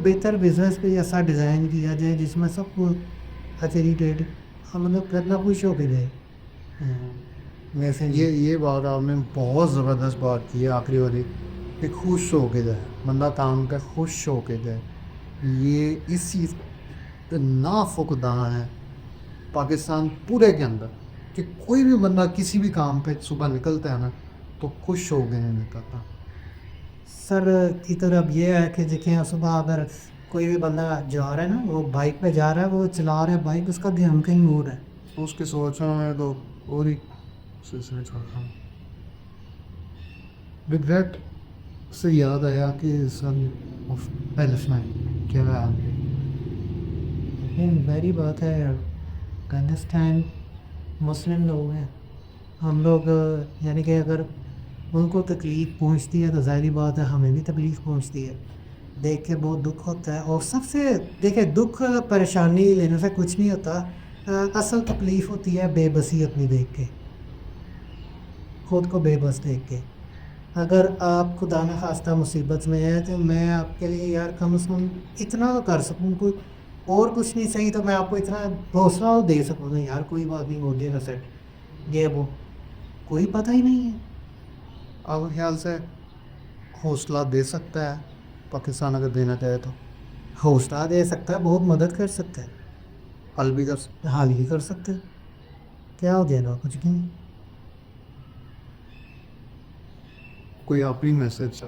बेहतर बिजनेस कोई ऐसा डिज़ाइन किया जाए जिसमें सबको फैसिलिटेट मतलब करना खुश होके जाए। वैसे नहीं। ये बात आपने बहुत ज़बरदस्त बात की है आखिरी वाली, कि खुश होके जाए बंदा, काम पे खुश होके जाए। ये इस चीज़ इतना फुकदान है पाकिस्तान पूरे के अंदर, कि कोई भी बंदा किसी भी काम पे सुबह निकलता है ना, तो खुश हो गए निकलता। सर इधर अब ये है कि देखें सुबह अगर कोई भी बंदा जा रहा है ना, वो बाइक पे जा रहा है, वो चला रहा है बाइक, उसका ध्यान कहीं और है। उसके सोचने में तो और ही सिलसिले चल रहा हूँ। रिग्रेट से याद आया कि सन ऑफ पैलेस्टाइन क्या है आपके। लेकिन बड़ी बात है यार, पाकिस्तान मुस्लिम लोग हैं हम लोग, यानी कि अगर उनको तकलीफ़ पहुंचती है तो ज़ाहिर बात है हमें भी तकलीफ़ पहुंचती है। देख के बहुत दुख होता है। और सबसे देखिए, दुख परेशानी लेने से कुछ नहीं होता। असल तकलीफ़ होती है बेबसी अपनी देख के, खुद को बेबस देख के। अगर आप खुदा न खास्ता मुसीबत में है तो मैं आपके लिए यार कम से कम इतना तो कर सकूँ, कोई और कुछ नहीं सही तो मैं आपको इतना हौसला तो दे सकूँ ना यार, कोई बात नहीं, हो जाएगा सेट, ये वो कोई पता ही नहीं है। आपके ख्याल से हौसला दे सकता है पाकिस्तान अगर देना चाहे तो? हौसला दे सकता है, बहुत मदद कर सकता है, हल भी कर हाल ही कर सकते हैं। क्या हो जाएगा, कुछ नहीं। कोई अपनी मैसेज